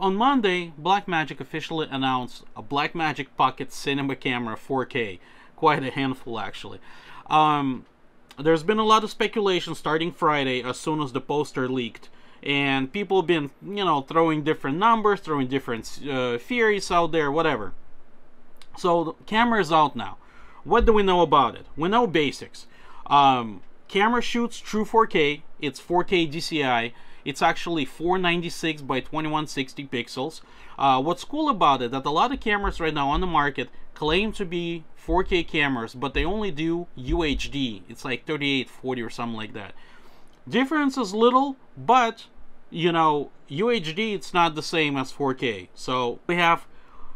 on Monday, Blackmagic officially announced a Blackmagic Pocket Cinema Camera 4K. Quite a handful, actually. There's been a lot of speculation starting Friday as soon as the poster leaked. And people have been, you know, throwing different numbers, throwing different theories out there, whatever. So the camera is out now. What do we know about it? We know basics. Camera shoots true 4K. It's 4K DCI. It's actually 496 by 2160 pixels. What's cool about it, that a lot of cameras right now on the market claim to be 4K cameras, but they only do UHD. It's like 3840 or something like that. Difference is little, but, you know, UHD, it's not the same as 4K. So we have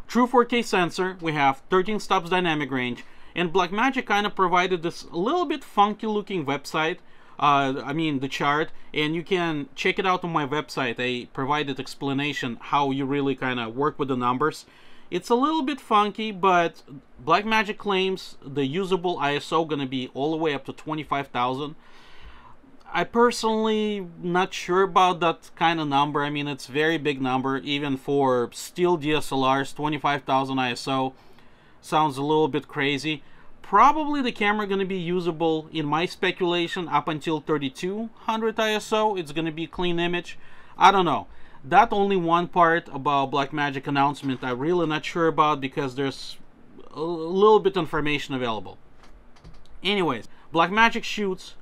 true 4K sensor, we have 13 stops dynamic range, and Blackmagic kind of provided this a little bit funky looking website. I mean the chart, and you can check it out on my website. I provided explanation how you really kind of work with the numbers. It's a little bit funky, but Blackmagic claims the usable ISO gonna be all the way up to 25,000. I personally not sure about that kind of number. I mean, it's a very big number even for still DSLRs. 25,000 ISO sounds a little bit crazy. Probably the camera going to be usable, in my speculation, up until 3200 ISO. It's going to be clean image. I don't know. That only one part about Blackmagic announcement I'm really not sure about, because there's a little bit information available. Anyways, Blackmagic shoots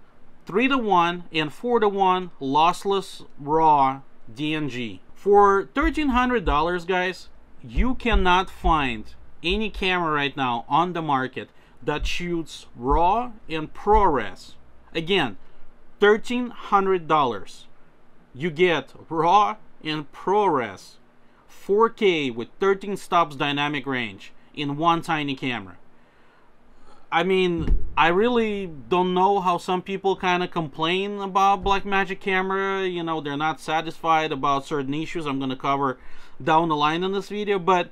3:1 and 4:1 lossless RAW DNG. For $1,300, guys, you cannot find any camera right now on the market that shoots RAW and ProRes. Again, $1,300. You get RAW and ProRes 4K with 13 stops dynamic range in one tiny camera. I mean, I really don't know how some people kind of complain about Blackmagic camera. You know, they're not satisfied about certain issues I'm going to cover down the line in this video. But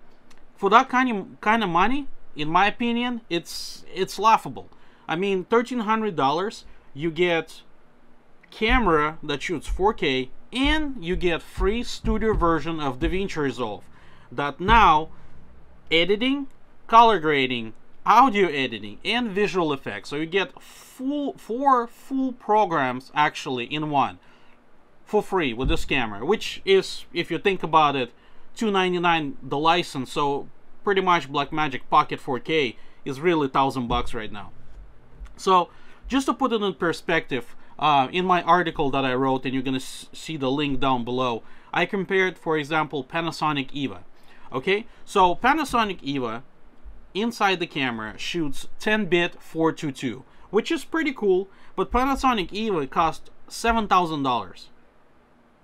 for that kind of money, in my opinion, it's laughable. I mean, $1,300, you get camera that shoots 4K, and you get free studio version of DaVinci Resolve that now editing, color grading, audio editing, and visual effects. So you get four full programs actually in one for free with this camera, which is, if you think about it, $299 the license. So pretty much Blackmagic Pocket 4K is really $1,000 right now. So just to put it in perspective, in my article that I wrote, and you're gonna see the link down below, I compared, for example, Panasonic EVA. Okay, so Panasonic EVA inside the camera shoots 10-bit 422, which is pretty cool, but Panasonic EVA cost $7,000.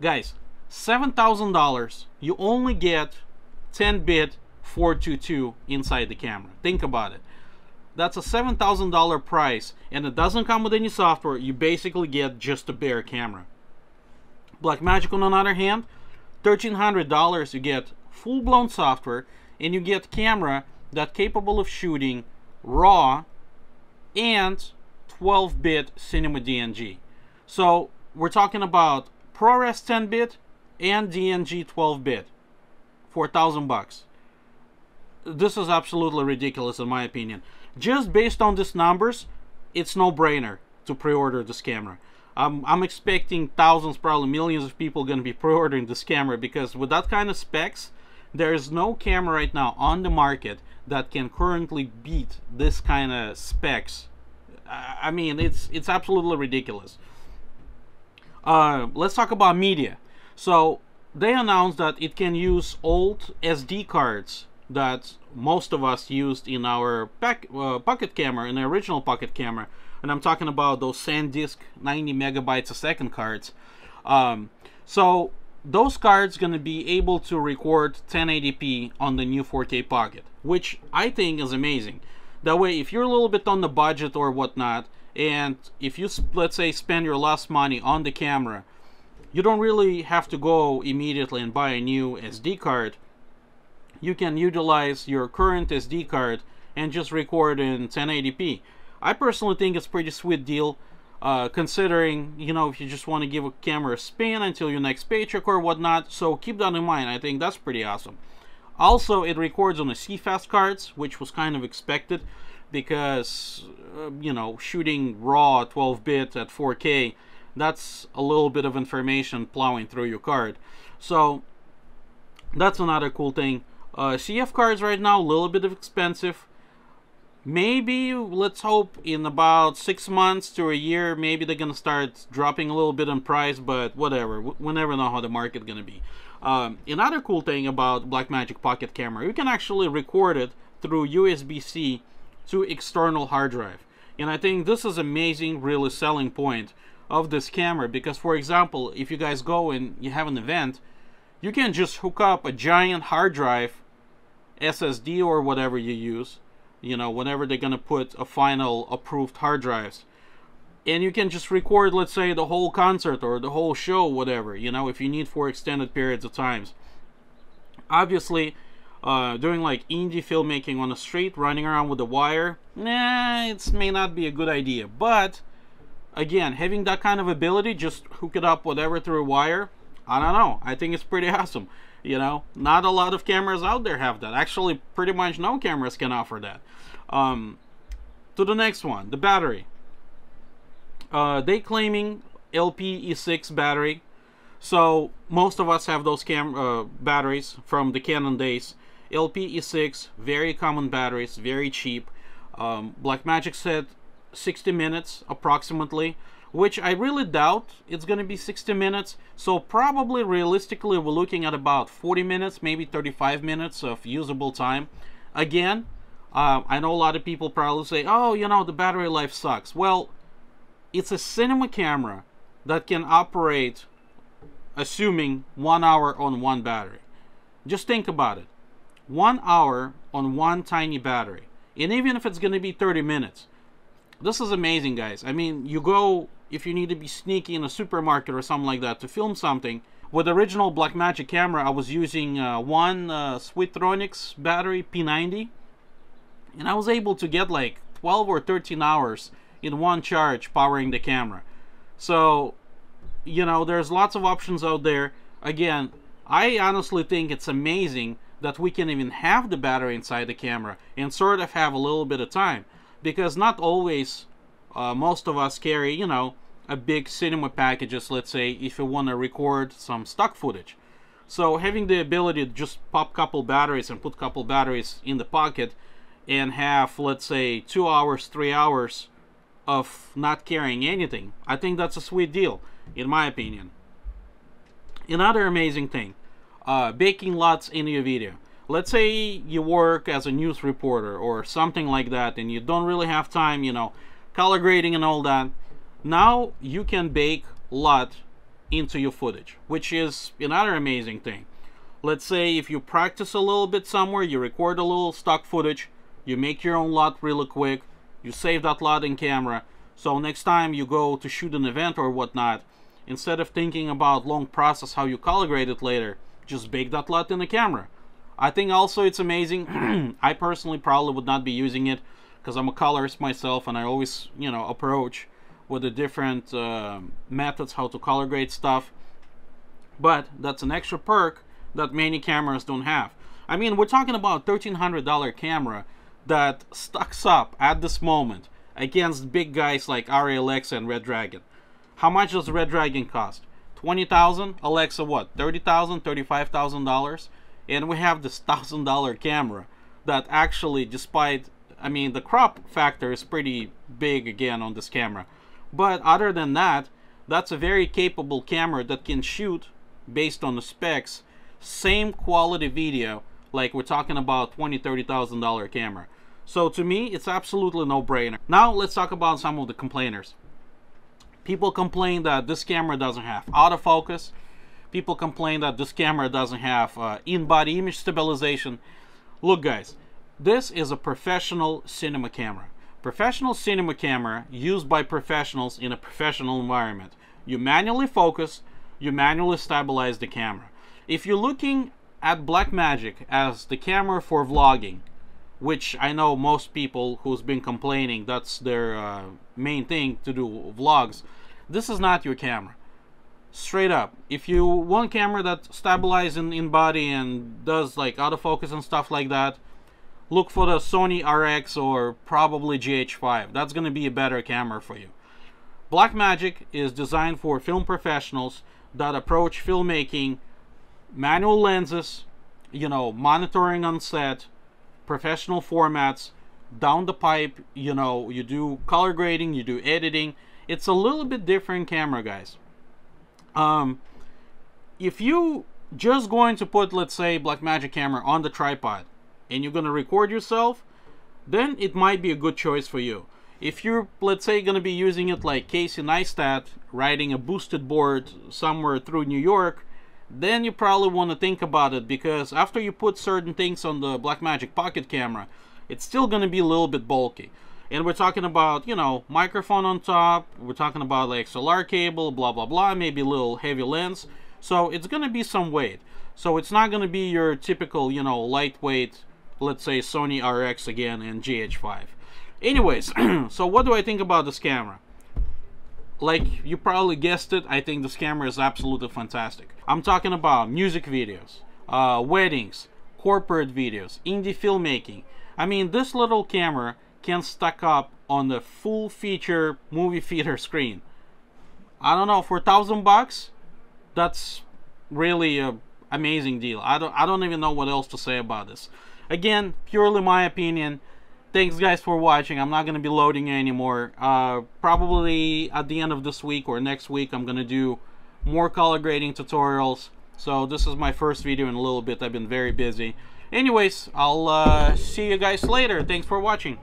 Guys, $7,000, you only get 10-bit 422 inside the camera. Think about it. That's a $7,000 price, and it doesn't come with any software. You basically get just a bare camera. Blackmagic, on the other hand, $1,300, you get full-blown software, and you get camera that's capable of shooting RAW and 12-bit cinema DNG. So we're talking about ProRes 10-bit and DNG 12-bit for $1,000. This is absolutely ridiculous in my opinion. Just based on these numbers, it's no-brainer to pre-order this camera. I'm expecting thousands, probably millions of people going to be pre-ordering this camera, because with that kind of specs, there is no camera right now on the market that can currently beat this kind of specs. I mean, it's absolutely ridiculous. Let's talk about media. So they announced that it can use old SD cards that most of us used in our pocket camera, in the original pocket camera, and I'm talking about those SanDisk 90 megabytes a second cards. So those cards going to be able to record 1080p on the new 4K Pocket, which I think is amazing. That way, if you're a little bit on the budget or whatnot, and if you, let's say, spend your last money on the camera, you don't really have to go immediately and buy a new SD card. You can utilize your current SD card and just record in 1080p. I personally think it's a pretty sweet deal. considering, you know, if you just want to give a camera a spin until your next paycheck or whatnot. So keep that in mind. I think that's pretty awesome. Also, it records on the CFast cards, which was kind of expected because, you know, shooting raw 12-bit at 4K, that's a little bit of information plowing through your card. So that's another cool thing. CF cards right now, a little bit expensive. Maybe, let's hope, in about 6 months to a year, maybe they're gonna start dropping a little bit in price, but whatever. We never know how the market's gonna be. Another cool thing about Blackmagic Pocket Camera, you can actually record it through USB-C to external hard drive. And I think this is amazing, really selling point of this camera, because, for example, if you guys go and you have an event, you can just hook up a giant hard drive, SSD or whatever you use, you know, whenever they're gonna put a final approved hard drives, and you can just record, let's say, the whole concert or the whole show, whatever, you know, if you need for extended periods of times. Obviously, doing like indie filmmaking on the street, running around with a wire, it may not be a good idea. But again, having that kind of ability, just hook it up whatever through a wire, I don't know, I think it's pretty awesome. You know, not a lot of cameras out there have that. Actually, pretty much no cameras can offer that. To the next one, the battery. They claiming LPE6 battery. So most of us have those batteries from the Canon days. LPE6, very common batteries, very cheap. Blackmagic said 60 minutes approximately, which I really doubt it's going to be 60 minutes. So probably realistically we're looking at about 40 minutes, maybe 35 minutes of usable time. Again, I know a lot of people probably say, oh, you know, the battery life sucks. Well, it's a cinema camera that can operate, assuming 1 hour on one battery. Just think about it. 1 hour on one tiny battery. And even if it's going to be 30 minutes. This is amazing, guys. I mean, you go, if you need to be sneaky in a supermarket or something like that to film something. With the original Blackmagic camera, I was using one Sweetronics battery, P90. And I was able to get like 12 or 13 hours in one charge powering the camera. So, you know, there's lots of options out there. Again, I honestly think it's amazing that we can even have the battery inside the camera and sort of have a little bit of time. Because not always, most of us carry, you know, a big cinema packages, let's say, if you want to record some stock footage. So having the ability to just pop a couple batteries and put a couple batteries in the pocket and have, let's say, 2 hours, 3 hours of not carrying anything, I think that's a sweet deal, in my opinion. Another amazing thing, baking lots in your video. Let's say you work as a news reporter or something like that and you don't really have time, you know, color grading and all that. Now you can bake LUT into your footage, which is another amazing thing. Let's say if you practice a little bit somewhere, you record a little stock footage, you make your own LUT really quick, you save that LUT in camera, so next time you go to shoot an event or whatnot, instead of thinking about long process how you color grade it later, just bake that LUT in the camera. I think also it's amazing. I personally probably would not be using it because I'm a colorist myself and I always, you know, approach with the different methods how to color grade stuff. But that's an extra perk that many cameras don't have. I mean, we're talking about a $1,300 camera that stacks up at this moment against big guys like ARRI Alexa and Red Dragon. How much does the Red Dragon cost? $20,000? Alexa what? $30,000, $35,000? And we have this $1,000 camera that actually, despite, I mean, the crop factor is pretty big again on this camera. But other than that, that's a very capable camera that can shoot, based on the specs, same quality video like we're talking about $20,000, $30,000 camera. So to me, it's absolutely no-brainer. Now let's talk about some of the complainers. People complain that this camera doesn't have autofocus. People complain that this camera doesn't have in-body image stabilization. Look, guys, this is a professional cinema camera. Professional cinema camera used by professionals in a professional environment. You manually focus, you manually stabilize the camera. If you're looking at Blackmagic as the camera for vlogging, which I know most people who's been complaining that's their main thing to do vlogs, this is not your camera. Straight up. If you want camera that stabilizes in body and does like autofocus and stuff like that, look for the Sony RX or probably GH5. That's gonna be a better camera for you. Blackmagic is designed for film professionals that approach filmmaking, manual lenses, you know, monitoring on set, professional formats, down the pipe, you know, you do color grading, you do editing. It's a little bit different camera, guys. If you just going to put, let's say, Blackmagic camera on the tripod and you're going to record yourself, then it might be a good choice for you. If you're, let's say, going to be using it like Casey Neistat, riding a boosted board somewhere through New York, then you probably want to think about it, because after you put certain things on the Blackmagic pocket camera, it's still going to be a little bit bulky. And we're talking about, you know, microphone on top, we're talking about like XLR cable, blah blah blah, maybe a little heavy lens, so it's going to be some weight. So it's not going to be your typical, you know, lightweight, let's say Sony RX again and GH5. Anyways, so what do I think about this camera? Like you probably guessed it, I think this camera is absolutely fantastic. I'm talking about music videos, weddings, corporate videos, indie filmmaking. I mean, this little camera can stack up on the full feature movie theater screen. I don't know, for $1,000 that's really a amazing deal. I don't even know what else to say about this. Again, purely my opinion. Thanks guys for watching. I'm not gonna be loading anymore. Probably at the end of this week or next week I'm gonna do more color grading tutorials. So this is my first video in a little bit. I've been very busy. Anyways, I'll see you guys later. Thanks for watching.